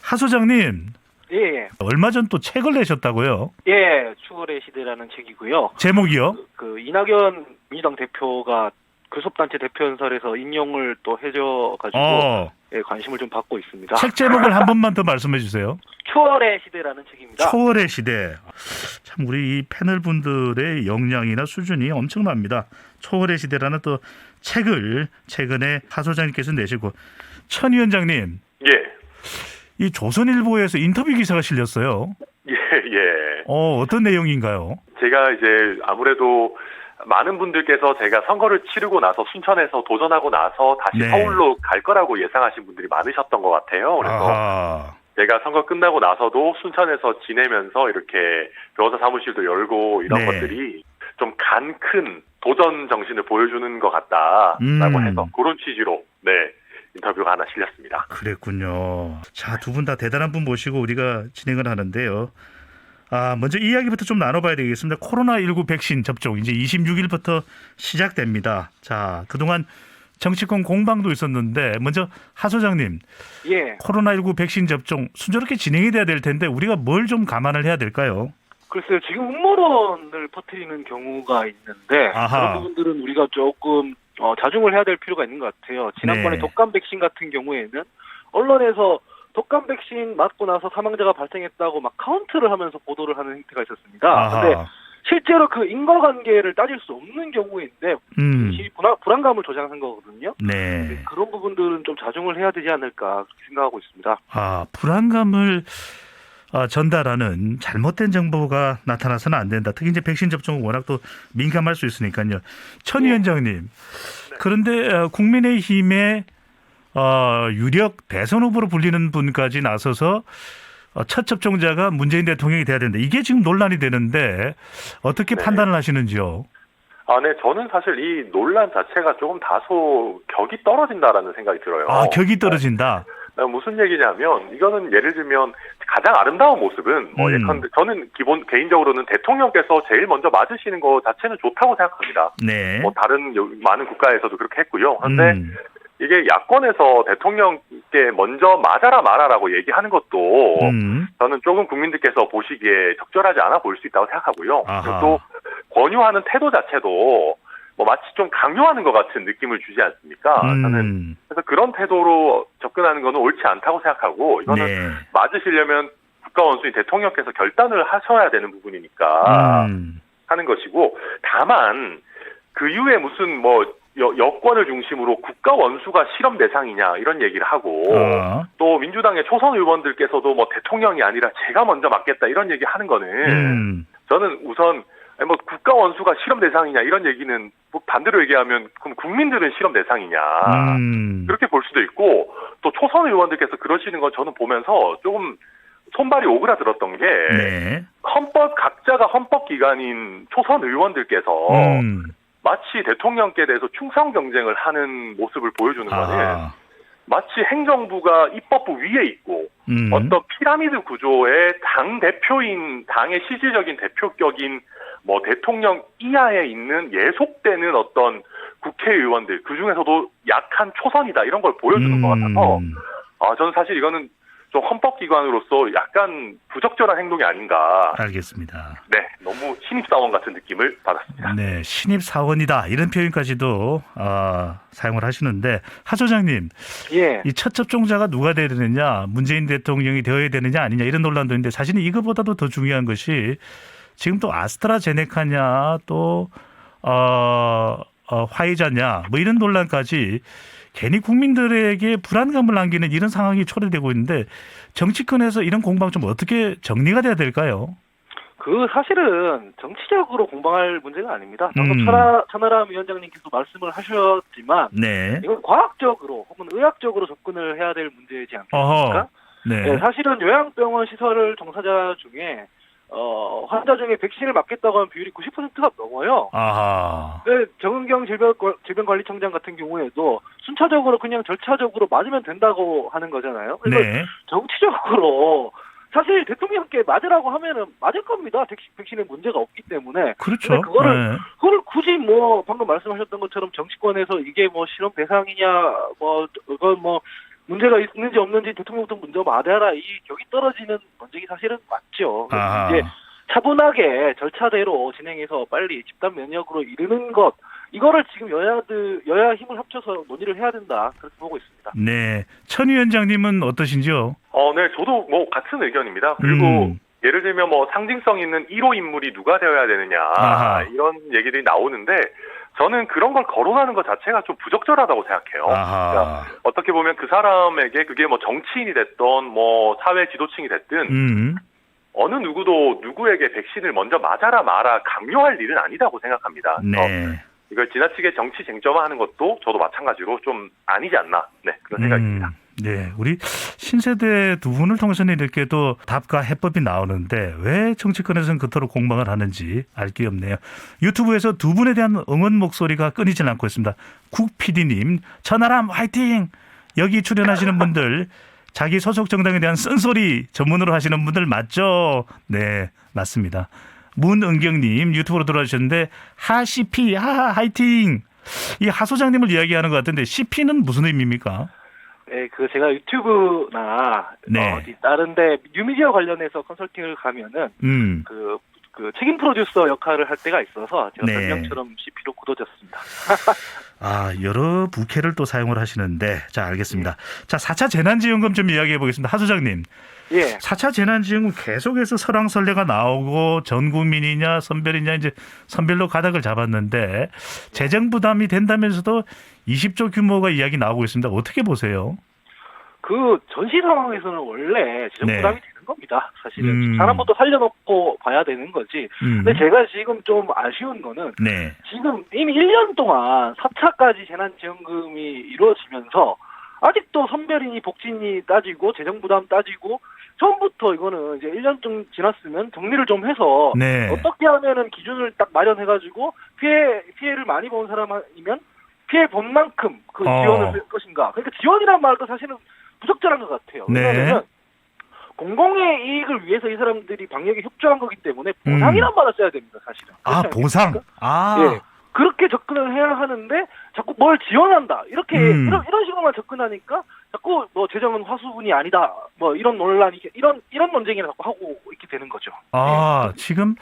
하 소장님, 예, 예. 얼마 전 또 책을 내셨다고요? 예, 추월의 시대라는 책이고요. 제목이요? 그 이낙연 민주당 대표가 교섭단체 대표연설에서 인용을 또 해줘가지고 어, 예, 관심을 좀 받고 있습니다. 책 제목을 한 번만 더 말씀해 주세요. 추월의 시대라는 책입니다. 초월의 시대. 참 우리 이 패널 분들의 역량이나 수준이 엄청납니다. 초월의 시대라는 또 책을 최근에 하 소장님께서 내시고 천 위원장님, 예, 이 조선일보에서 인터뷰 기사가 실렸어요. 예. 어떤 내용인가요? 제가 이제 아무래도 많은 분들께서 제가 선거를 치르고 나서 순천에서 도전하고 나서 다시 네. 서울로 갈 거라고 예상하신 분들이 많으셨던 것 같아요. 그래서 아하. 제가 선거 끝나고 나서도 순천에서 지내면서 이렇게 변호사 사무실도 열고 이런 네. 것들이 좀 간 큰 도전 정신을 보여주는 것 같다라고 해서 그런 취지로 네 인터뷰가 하나 실렸습니다. 그랬군요. 자, 두 분 다 대단한 분 모시고 우리가 진행을 하는데요. 먼저 이야기부터 좀 나눠봐야 되겠습니다. 코로나19 백신 접종 이제 26일부터 시작됩니다. 자, 그동안 정치권 공방도 있었는데 먼저 하 소장님, 예, 코로나19 백신 접종 순조롭게 진행이 돼야 될 텐데 우리가 뭘 좀 감안을 해야 될까요? 글쎄요, 지금 음모론을 퍼뜨리는 경우가 있는데 아하. 그런 부분들은 우리가 조금 자중을 해야 될 필요가 있는 것 같아요. 지난번에 네. 독감 백신 같은 경우에는 언론에서 독감 백신 맞고 나서 사망자가 발생했다고 막 카운트를 하면서 보도를 하는 행태가 있었습니다. 근데 아하. 실제로 그 인과관계를 따질 수 없는 경우인데 이 불안감을 조장한 거거든요. 네. 그런 부분들은 좀 자중을 해야 되지 않을까 그렇게 생각하고 있습니다. 불안감을 전달하는 잘못된 정보가 나타나서는 안 된다. 특히 이제 백신 접종은 워낙 또 민감할 수 있으니까요. 천 네. 위원장님, 그런데 국민의힘의 유력 대선 후보로 불리는 분까지 나서서 첫 접종자가 문재인 대통령이 돼야 된다. 이게 지금 논란이 되는데 어떻게 네. 판단을 하시는지요? 네, 저는 사실 이 논란 자체가 조금 다소 격이 떨어진다라는 생각이 들어요. 격이 떨어진다. 무슨 얘기냐면 이거는 예를 들면 가장 아름다운 모습은 예컨대 저는 개인적으로는 대통령께서 제일 먼저 맞으시는 거 자체는 좋다고 생각합니다. 네. 다른 많은 국가에서도 그렇게 했고요. 그런데 이게 야권에서 대통령께 먼저 맞아라 말아라고 얘기하는 것도 저는 조금 국민들께서 보시기에 적절하지 않아 보일 수 있다고 생각하고요. 그리고 또 권유하는 태도 자체도 마치 좀 강요하는 것 같은 느낌을 주지 않습니까? 저는 그래서 그런 태도로 접근하는 것은 옳지 않다고 생각하고 이거는 네. 맞으시려면 국가원수인 대통령께서 결단을 하셔야 되는 부분이니까 하는 것이고, 다만 그 이후에 무슨 여권을 중심으로 국가 원수가 실험 대상이냐 이런 얘기를 하고 또 민주당의 초선 의원들께서도 대통령이 아니라 제가 먼저 맞겠다 이런 얘기 하는 거는 저는 우선 국가 원수가 실험 대상이냐 이런 얘기는 반대로 얘기하면 그럼 국민들은 실험 대상이냐 그렇게 볼 수도 있고, 또 초선 의원들께서 그러시는 건 저는 보면서 조금 손발이 오그라들었던 게 네. 각자가 헌법기관인 초선 의원들께서 마치 대통령께 대해서 충성 경쟁을 하는 모습을 보여주는 거는 마치 행정부가 입법부 위에 있고 어떤 피라미드 구조의 당의 실질적인 대표격인 대통령 이하에 있는 예속되는 어떤 국회의원들, 그중에서도 약한 초선이다 이런 걸 보여주는 것 같아서 저는 사실 이거는 좀 헌법기관으로서 약간 부적절한 행동이 아닌가. 알겠습니다. 네, 너무 신입사원 같은 느낌을 받았습니다. 네, 신입사원이다 이런 표현까지도 사용을 하시는데, 하 소장님, 예. 이 첫 접종자가 누가 되어야 되느냐, 문재인 대통령이 되어야 되느냐 아니냐 이런 논란도 있는데 사실은 이거보다도 더 중요한 것이 지금 또 아스트라제네카냐 또 화이자냐 이런 논란까지 괜히 국민들에게 불안감을 안기는 이런 상황이 초래되고 있는데 정치권에서 이런 공방 좀 어떻게 정리가 돼야 될까요? 사실은 정치적으로 공방할 문제가 아닙니다. 방금 천하람 위원장님께서 말씀을 하셨지만 네. 이건 과학적으로 혹은 의학적으로 접근을 해야 될 문제이지 않겠습니까? 네. 사실은 요양병원 시설 종사자 중에 환자 중에 백신을 맞겠다고 하는 비율이 90%가 넘어요. 정은경 질병관리청장 같은 경우에도 순차적으로 그냥 절차적으로 맞으면 된다고 하는 거잖아요. 그래서 정치적으로 사실 대통령께 맞으라고 하면은 맞을 겁니다. 백신에 문제가 없기 때문에. 그렇죠. 그거를 굳이 방금 말씀하셨던 것처럼 정치권에서 이게 실험 대상이냐, 그건 문제가 있는지 없는지 대통령부터 먼저 말해라. 이 격이 떨어지는 논쟁이 사실은 맞죠. 이제 차분하게 절차대로 진행해서 빨리 집단 면역으로 이르는 것, 이거를 지금 여야 힘을 합쳐서 논의를 해야 된다, 그렇게 보고 있습니다. 네, 천 위원장님은 어떠신지요? 네, 저도 뭐 같은 의견입니다. 그리고 예를 들면 뭐 상징성 있는 1호 인물이 누가 되어야 되느냐 이런 얘기들이 나오는데 저는 그런 걸 거론하는 것 자체가 좀 부적절하다고 생각해요. 그러니까 어떻게 보면 그 사람에게 그게 뭐 정치인이 됐던 뭐 사회 지도층이 됐든 어느 누구도 누구에게 백신을 먼저 맞아라 마라 강요할 일은 아니다고 생각합니다. 네. 이걸 지나치게 정치 쟁점화하는 것도 저도 마찬가지로 좀 아니지 않나, 네, 그런 생각입니다. 네, 우리 신세대 두 분을 통해서는 이렇게 또 답과 해법이 나오는데 왜 정치권에서는 그토록 공방을 하는지 알 게 없네요. 유튜브에서 두 분에 대한 응원 목소리가 끊이질 않고 있습니다. 국 PD님, 천하람 화이팅! 여기 출연하시는 분들 자기 소속 정당에 대한 쓴소리 전문으로 하시는 분들 맞죠? 네, 맞습니다. 문은경님 유튜브로 들어와주셨는데 하CP 하하 화이팅! 이 하 소장님을 이야기하는 것 같은데 CP는 무슨 의미입니까? 네, 제가 유튜브나 다른데 뉴미디어 관련해서 컨설팅을 가면은 그 책임 프로듀서 역할을 할 때가 있어서 제가 별명처럼 CP로 굳어졌습니다. 여러 부캐를 또 사용을 하시는데 자, 알겠습니다. 자, 4차 재난지원금 좀 이야기해 보겠습니다. 하 소장님. 예. 4차 재난지원금 계속해서 설왕설래가 나오고 전 국민이냐 선별이냐 이제 선별로 가닥을 잡았는데 재정 부담이 된다면서도 20조 규모가 이야기 나오고 있습니다. 어떻게 보세요? 그 전시 상황에서는 원래 재정 부담이 되는 겁니다. 사실은 사람부터 살려놓고 봐야 되는 거지. 근데 제가 지금 좀 아쉬운 거는 지금 이미 1년 동안 4차까지 재난지원금이 이루어지면서 아직도 선별이니 복지니 따지고 재정 부담 따지고 처음부터 이거는 이제 1년 좀 지났으면 정리를 좀 해서 어떻게 하면은 기준을 딱 마련해가지고 피해를 많이 본 사람이면 피해 본 만큼 그 지원을 할 것인가. 그러니까 지원이란 말도 사실은 부적절한 것 같아요. 왜냐하면 공공의 이익을 위해서 이 사람들이 방역에 협조한 거기 때문에 보상이란 말을 써야 됩니다, 사실은. 보상. 예. 그렇게 접근을 해야 하는데 자꾸 뭘 지원한다 이렇게 이런 식으로만 접근하니까 자꾸 뭐 재정은 화수분이 아니다 뭐 이런 논란이 이런 논쟁이나 자꾸 하고 있게 되는 거죠. 지금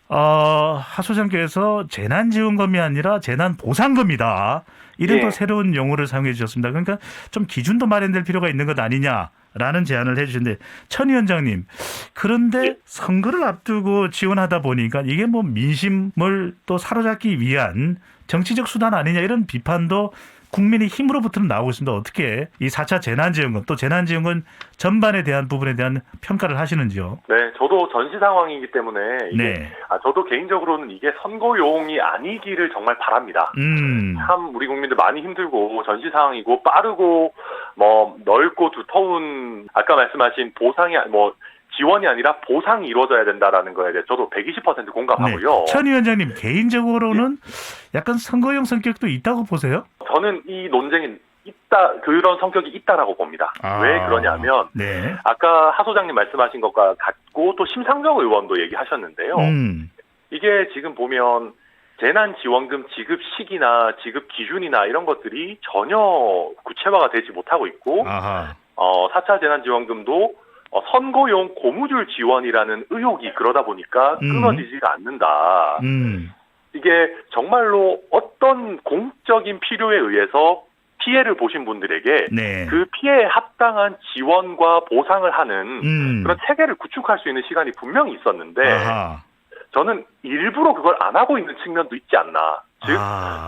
하 소장께서 재난지원금이 아니라 재난보상금이다. 이런 또 새로운 용어를 사용해 주셨습니다. 그러니까 좀 기준도 마련될 필요가 있는 것 아니냐라는 제안을 해 주시는데 천 위원장님, 그런데 선거를 앞두고 지원하다 보니까 이게 뭐 민심을 또 사로잡기 위한 정치적 수단 아니냐 이런 비판도 국민의 힘으로부터는 나오고 있습니다. 어떻게 이 4차 재난지원금 또 재난지원금 전반에 대한 부분에 대한 평가를 하시는지요? 네, 저도 전시 상황이기 때문에 저도 개인적으로는 이게 선거용이 아니기를 정말 바랍니다. 참 우리 국민들 많이 힘들고 전시 상황이고 빠르고 뭐 넓고 두터운 아까 말씀하신 보상이 지원이 아니라 보상이 이루어져야 된다라는 거에 대해 저도 120% 공감하고요. 천 위원장님 개인적으로는 약간 선거용 성격도 있다고 보세요? 저는 이 논쟁이 그런 성격이 있다라고 봅니다. 왜 그러냐면 아까 하 소장님 말씀하신 것과 같고 또 심상정 의원도 얘기하셨는데요. 이게 지금 보면 재난지원금 지급 시기나 지급 기준이나 이런 것들이 전혀 구체화가 되지 못하고 있고 4차 재난지원금도 선거용 고무줄 지원이라는 의혹이 그러다 보니까 끊어지지가 않는다. 이게 정말로 어떤 공적인 필요에 의해서 피해를 보신 분들에게 그 피해에 합당한 지원과 보상을 하는 그런 체계를 구축할 수 있는 시간이 분명히 있었는데 저는 일부러 그걸 안 하고 있는 측면도 있지 않나. 즉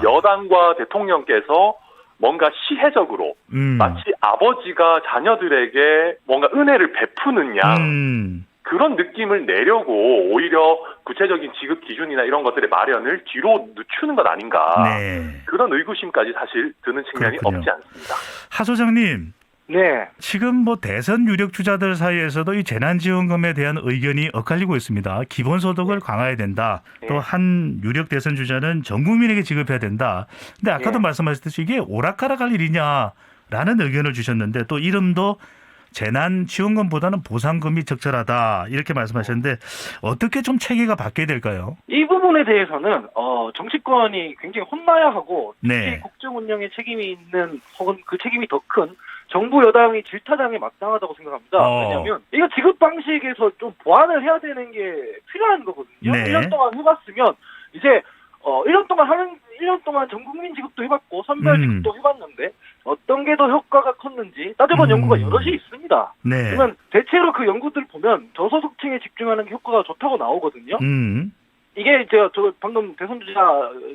여당과 대통령께서 뭔가 시혜적으로 마치 아버지가 자녀들에게 뭔가 은혜를 베푸는 양 그런 느낌을 내려고 오히려 구체적인 지급 기준이나 이런 것들의 마련을 뒤로 늦추는 것 아닌가. 그런 의구심까지 사실 드는 측면이 없지 않습니다. 하 소장님. 지금 뭐 대선 유력 주자들 사이에서도 이 재난지원금에 대한 의견이 엇갈리고 있습니다. 기본소득을 강화해야 된다. 또 한 유력 대선 주자는 전 국민에게 지급해야 된다. 근데 아까도 말씀하셨듯이 이게 오락가락할 일이냐라는 의견을 주셨는데 또 이름도 재난지원금보다는 보상금이 적절하다 이렇게 말씀하셨는데 어떻게 좀 체계가 바뀌어야 될까요? 이 부분에 대해서는 정치권이 굉장히 혼나야 하고 특히 국정 운영에 책임이 있는 혹은 그 책임이 더 큰 정부 여당이 질타당에 마땅하다고 생각합니다. 왜냐하면 이거 지급 방식에서 좀 보완을 해야 되는 게 필요한 거거든요. 네. 1년 동안 해봤으면 이제 1년 동안 전 국민 지급도 해봤고 선별 지급도 해봤는데 어떤 게 더 효과가 컸는지 따져본 연구가 여럿이 있습니다. 네. 그러면 대체로 그 연구들 보면 저소득층에 집중하는 게 효과가 좋다고 나오거든요. 이게 저 방금 대선 주자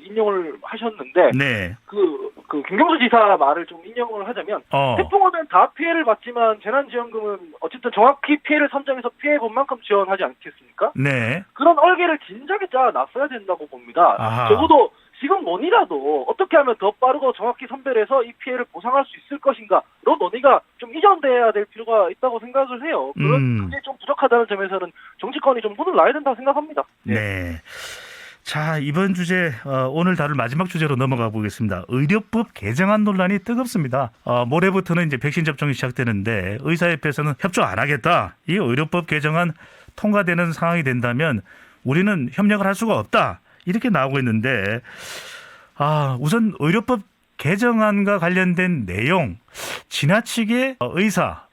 인용을 하셨는데 네. 그 김경수 지사 말을 좀 인용을 하자면 태풍 오면 다 피해를 받지만 재난지원금은 어쨌든 정확히 피해를 선정해서 피해 본 만큼 지원하지 않겠습니까? 네. 그런 얼개를 진작에 놨어야 된다고 봅니다. 아하. 적어도 지금 논의라도 어떻게 하면 더 빠르고 정확히 선별해서 이 피해를 보상할 수 있을 것인가로 논의가 좀 이전돼야 될 필요가 있다고 생각을 해요. 그게 좀 부족하다는 점에서는 정치권이 좀 손을 놔야 된다고 생각합니다. 네. 자, 이번 주제 오늘 다룰 마지막 주제로 넘어가 보겠습니다. 의료법 개정안 논란이 뜨겁습니다. 모레부터는 이제 백신 접종이 시작되는데 의사협회에서는 협조 안 하겠다. 이 의료법 개정안 통과되는 상황이 된다면 우리는 협력을 할 수가 없다. 이렇게 나오고 있는데 우선 의료법 개정안과 관련된 내용 지나치게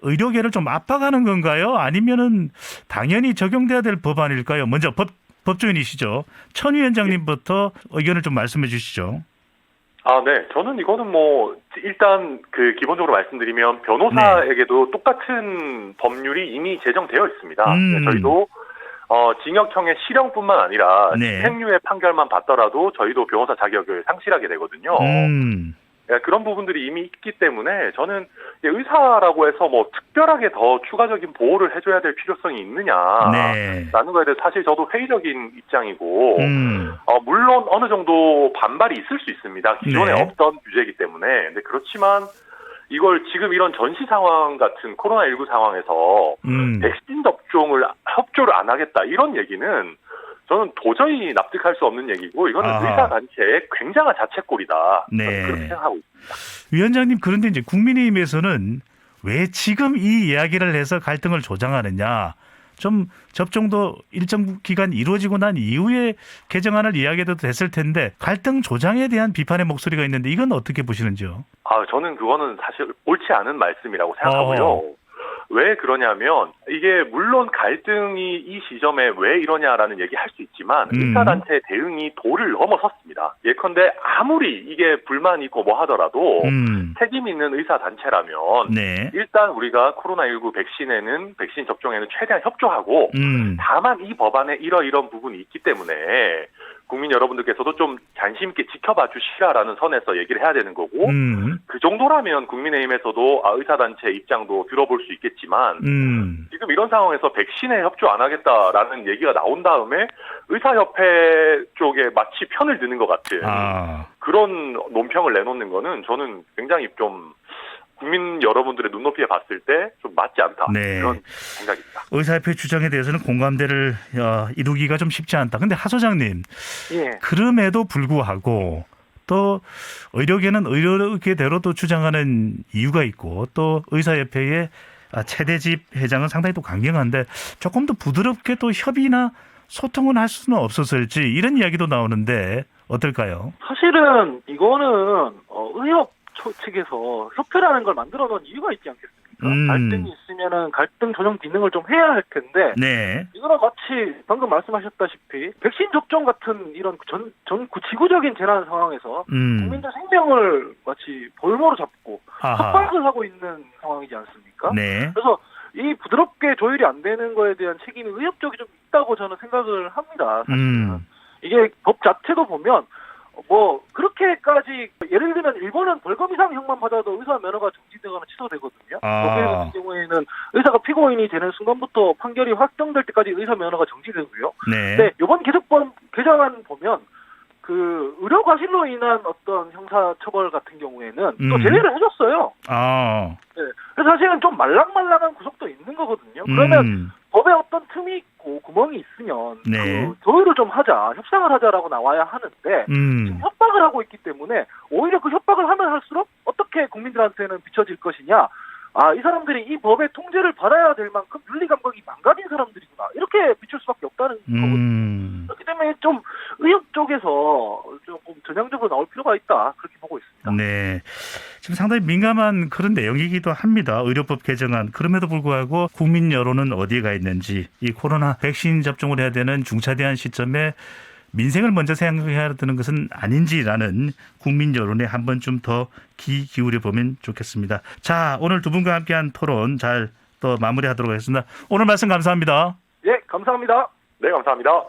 의료계를 좀 압박하는 건가요? 아니면은 당연히 적용돼야 될 법안일까요? 먼저 법조인이시죠. 천 위원장님부터 의견을 좀 말씀해 주시죠. 네. 저는 이거는 일단 기본적으로 말씀드리면 변호사에게도 똑같은 법률이 이미 제정되어 있습니다. 저희도 징역형의 실형뿐만 아니라 집행유예 판결만 받더라도 저희도 변호사 자격을 상실하게 되거든요. 그런 부분들이 이미 있기 때문에 저는 의사라고 해서 특별하게 더 추가적인 보호를 해줘야 될 필요성이 있느냐라는 거에 대해서 사실 저도 회의적인 입장이고 물론 어느 정도 반발이 있을 수 있습니다. 기존에 없던 규제이기 때문에. 근데 그렇지만 이걸 지금 이런 전시 상황 같은 코로나19 상황에서 백신 접종을 협조를 안 하겠다 이런 얘기는 저는 도저히 납득할 수 없는 얘기고 이거는 의사단체의 굉장한 자책골이다. 그렇게 생각하고 있습니다. 위원장님, 그런데 이제 국민의힘에서는 왜 지금 이 이야기를 해서 갈등을 조장하느냐. 좀 접종도 일정 기간 이루어지고 난 이후에 개정안을 이야기해도 됐을 텐데 갈등 조장에 대한 비판의 목소리가 있는데 이건 어떻게 보시는지요? 저는 그거는 사실 옳지 않은 말씀이라고 생각하고요. 왜 그러냐면 이게 물론 갈등이 이 시점에 왜 이러냐라는 얘기 할 수 있지만 의사단체의 대응이 도를 넘어섰습니다. 예컨대 아무리 이게 불만이 있고 뭐 하더라도 책임 있는 의사단체라면 일단 우리가 코로나19 백신 접종에는 최대한 협조하고 다만 이 법안에 이런 부분이 있기 때문에 국민 여러분들께서도 좀 관심 있게 지켜봐 주시라라는 선에서 얘기를 해야 되는 거고 그 정도라면 국민의힘에서도 의사단체 입장도 들어볼 수 있겠지만 지금 이런 상황에서 백신에 협조 안 하겠다라는 얘기가 나온 다음에 의사협회 쪽에 마치 편을 드는 것 같은 그런 논평을 내놓는 거는 저는 굉장히 좀 국민 여러분들의 눈높이에 봤을 때 좀 맞지 않다. 그런 생각입니다. 의사협회 주장에 대해서는 공감대를 이루기가 좀 쉽지 않다. 근데 하 소장님, 그럼에도 불구하고 또 의료계는 의료계대로 또 주장하는 이유가 있고 또 의사협회의 최대집 회장은 상당히 또 강경한데 조금 더 부드럽게 또 협의나 소통은 할 수는 없었을지 이런 이야기도 나오는데 어떨까요? 사실은 이거는 의협 측에서 협회라는 걸 만들어 놓은 이유가 있지 않겠습니까? 갈등이 있으면은 갈등 조정 기능을 좀 해야 할 텐데 이거는 마치 방금 말씀하셨다시피 백신 접종 같은 이런 지구적인 재난 상황에서 국민들 생명을 마치 볼모로 잡고 협박을 하고 있는 상황이지 않습니까? 그래서 이 부드럽게 조율이 안 되는 거에 대한 책임이 의협 쪽이 좀 있다고 저는 생각을 합니다. 사실은 이게 법 자체도 보면 그렇게까지 예를 들면 일본은 벌금 이상 형만 받아도 의사 면허가 정지되거나 취소되거든요. 독일 같은 경우에는 의사가 피고인이 되는 순간부터 판결이 확정될 때까지 의사 면허가 정지되고요. 근데 이번 개정법 개정안 보면 그 의료 과실로 인한 어떤 형사 처벌 같은 경우에는 또 제외를 해줬어요. 그래서 사실은 좀 말랑말랑한 구석도 있는 거거든요. 그러면 법에 어떤 틈이 있고 구멍이 있으면 그 조율을 좀 하자, 협상을 하자라고 나와야 하는데 지금 협박을 하고 있기 때문에 오히려 그 협박을 하면 할수록 어떻게 국민들한테는 비춰질 것이냐. 이 사람들이 이 법의 통제를 받아야 될 만큼 윤리 감각이 망가진 사람들이구나. 이렇게 비출 수밖에 없다는 거거든요. 그렇기 때문에 좀 의협 쪽에서 조금 전향적으로 나올 필요가 있다. 그렇게 보고 있습니다. 지금 상당히 민감한 그런 내용이기도 합니다. 의료법 개정안. 그럼에도 불구하고 국민 여론은 어디에 가 있는지 이 코로나 백신 접종을 해야 되는 중차대한 시점에 민생을 먼저 생각해야 되는 것은 아닌지라는 국민 여론에 한 번쯤 더 귀 기울여 보면 좋겠습니다. 자, 오늘 두 분과 함께한 토론 잘 또 마무리하도록 하겠습니다. 오늘 말씀 감사합니다. 예, 감사합니다. 네, 감사합니다.